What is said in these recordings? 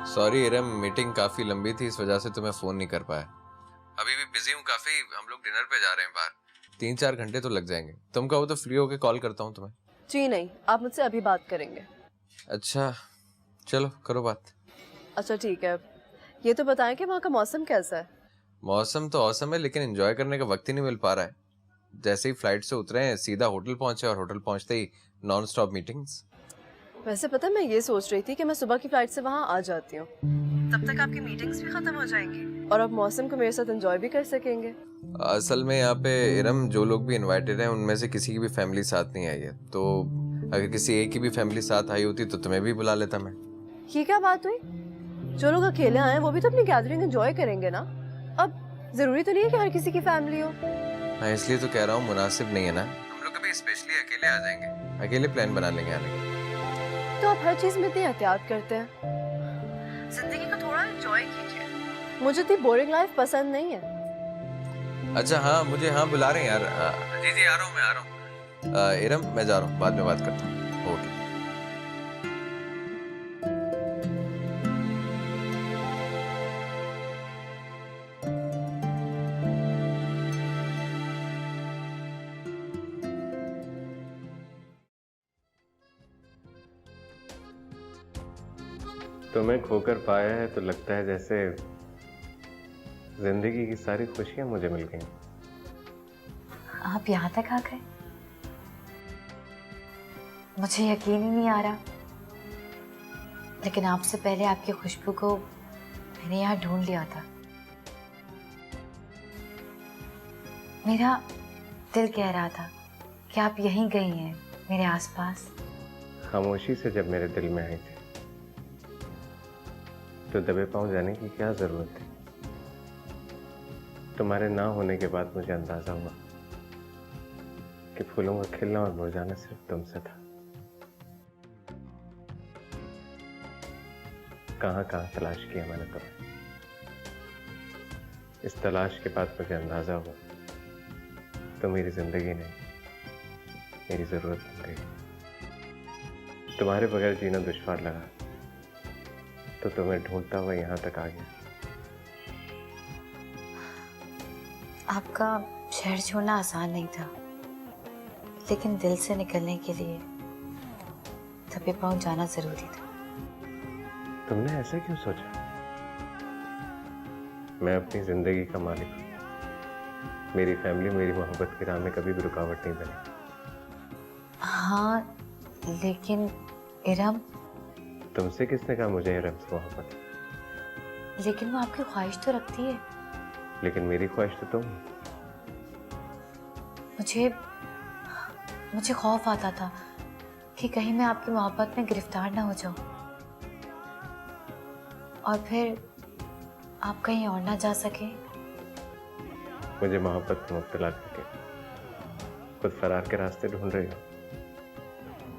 Sorry Iram, meeting काफी लंबी थी, इस वजह से तुम्हें फोन नहीं कर पाया। अभी भी बिजी हूँ काफी, हम लोग डिनर पे जा रहे हैं बाहर। 3-4 घंटे तो लग जाएंगे। तुम कहो तो फ्री होके कॉल करता हूँ तुम्हें। जी नहीं, आप मुझसे अभी बात करेंगे। अच्छा चलो करो बात। अच्छा ठीक है, ये तो बताएं कि वहाँ का मौसम कैसा है। मौसम तो औसम है, लेकिन एंजॉय करने का वक्त ही नहीं मिल पा रहा है। जैसे ही फ्लाइट से उतरे हैं सीधा होटल पहुंचे और होटल पहुंचते ही नॉन स्टॉप मीटिंग्स। वैसे पता है, मैं ये सोच रही थी कि मैं सुबह की फ्लाइट से वहाँ आ जाती हूँ, तब तक आपकी मीटिंग्स भी खत्म हो जाएंगी और आप मौसम को मेरे साथ एंजॉय भी कर सकेंगे। असल में यहाँ पे इरम जो लोग भी इनवाइटेड हैं उनमें से किसी की भी फैमिली साथ नहीं आई है, तो अगर किसी एक की भी फैमिली साथ आई होती तो तुम्हें भी बुला लेता मैं। ये क्या बात हुई? जो लोग अकेले आए हैं वो भी तो अपनी गैदरिंग एंजॉय करेंगे ना। अब जरूरी तो नहीं है कि हर किसी की फैमिली हो। हाँ इसलिए तो कह रहा हूँ, मुनासिब नहीं है ना। हम लोग कभी स्पेशली अकेले आ जाएंगे, अकेले प्लान बना लेंगे आने का। तो आप हर चीज में इतनी एहतियात करते हैं। जिंदगी को थोड़ा एंजॉय कीजिए। मुझे इतनी बोरिंग लाइफ पसंद नहीं है। अच्छा हाँ, मुझे हाँ बुला रहे हैं यार। जी जी आ रहा हूँ, मैं आ रहा हूँ। इरम मैं जा रहा हूँ, बाद में बात करता हूँ। ओके। तुम्हें खोकर पाया है तो लगता है जैसे जिंदगी की सारी खुशियां मुझे मिल गई। आप यहाँ तक आ गए? मुझे यकीन ही नहीं आ रहा, लेकिन आपसे पहले आपकी खुशबू को मैंने यहाँ ढूंढ लिया था। मेरा दिल कह रहा था कि आप यहीं गई हैं, मेरे आसपास। खामोशी से जब मेरे दिल में आई थी तो दबे पांव जाने की क्या जरूरत थी। तुम्हारे ना होने के बाद मुझे अंदाजा हुआ कि फूलों का खिलना और मुरझाना सिर्फ तुमसे था। कहां कहां तलाश किया मैंने तुम्हें। इस तलाश के बाद मुझे अंदाजा हुआ तो मेरी जिंदगी नहीं, मेरी जरूरत बन गई। तुम्हारे बगैर जीना दुश्वार लगा तो तुम्हें ढूंढता हुआ यहां तक आ गया। आपका शहर छोड़ना आसान नहीं था, लेकिन दिल से निकलने के लिए दबे पांव जाना जरूरी था। तुमने ऐसा क्यों सोचा? मैं अपनी जिंदगी का मालिक हूं। मेरी फैमिली मेरी मोहब्बत की राह में कभी भी रुकावट नहीं बनी। हाँ, लेकिन इरम। तुमसे किसने कहा मुझे इरम से मोहब्बत है? लेकिन वो आपकी ख्वाहिश तो रखती है। लेकिन मेरी ख्वाहिश तो तुम। मुझे खौफ आता था कि कहीं मैं आपकी मोहब्बत में गिरफ्तार ना हो जाऊं और फिर आप कहीं और ना जा सके। मुझे मोहब्बत में मुब्तला करके खुद फरार के रास्ते ढूंढ रही हो।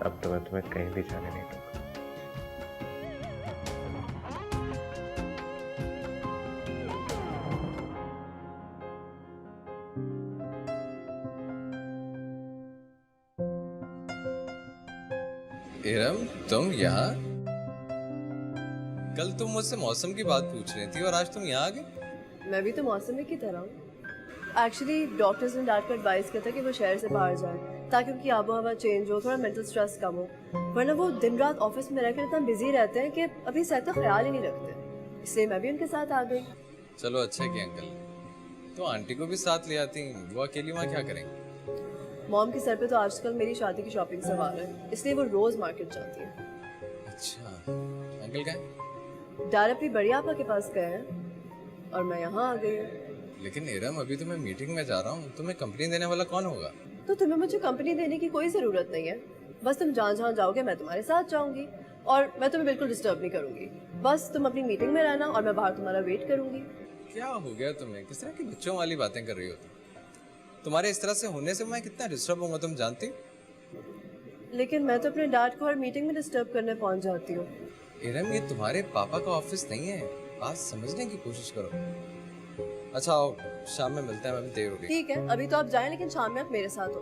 अब तो मैं तुम्हें कहीं भी जाने नहीं दूंगा। इरम तुम यहाँ? कल तुम मुझसे मौसम की बात पूछ रही थी और आज तुम यहाँ आ गई। मैं भी तो मौसम ही की तरह हूँ। एक्चुअली डॉक्टर्स ने डॉक्टर एडवाइस किया था कि वो शहर से बाहर जाए ताकि उनकी आबो हवा चेंज हो, थोड़ा मेंटल स्ट्रेस कम हो, वरना वो दिन रात ऑफिस में रहकर इतना बिजी रहते हैं कि अभी सेहत का ख्याल ही नहीं रखते। इसलिए मैं भी उनके साथ आ गई। चलो अच्छा किया अंकल, तो आंटी को भी साथ ले आती, वो अकेली वहाँ क्या करेंगे? मॉम के सर पे तो आजकल मेरी शादी की शॉपिंग सवार है, इसलिए वो रोज मार्केट जाती है। अच्छा, अंकल कहाँ हैं? डैड अपनी बड़ी आपा के पास गए हैं और मैं यहाँ आ गई हूँ। लेकिन इरम अभी तो मैं मीटिंग में जा रहा हूँ, तुम्हें कंपनी देने वाला कौन होगा? तो तुम्हें मुझे कंपनी देने की कोई जरूरत नहीं है। बस तुम जहाँ जहाँ जाओगे मैं तुम्हारे साथ जाऊंगी और मैं तुम्हें बिल्कुल डिस्टर्ब नहीं करूंगी। बस तुम अपनी मीटिंग में रहना और मैं बाहर तुम्हारा वेट करूंगी। क्या हो गया तुम्हें? किस तरह की बच्चों वाली बातें कर रही हो तुम? तुम्हारे इस तरह से होने से मैं कितना डिस्टर्ब होऊंगा तुम जानती? लेकिन मैं तो अपने डैड को हर मीटिंग में डिस्टर्ब करने पहुंच जाती हूँ। इरम ये तुम्हारे पापा का ऑफिस नहीं है, बात समझने की कोशिश करो। अच्छा आओ, शाम में मिलते हैं, मैं भी देर हो गई। ठीक है, अभी तो आप जाएं लेकिन शाम में आप मेरे साथ हो।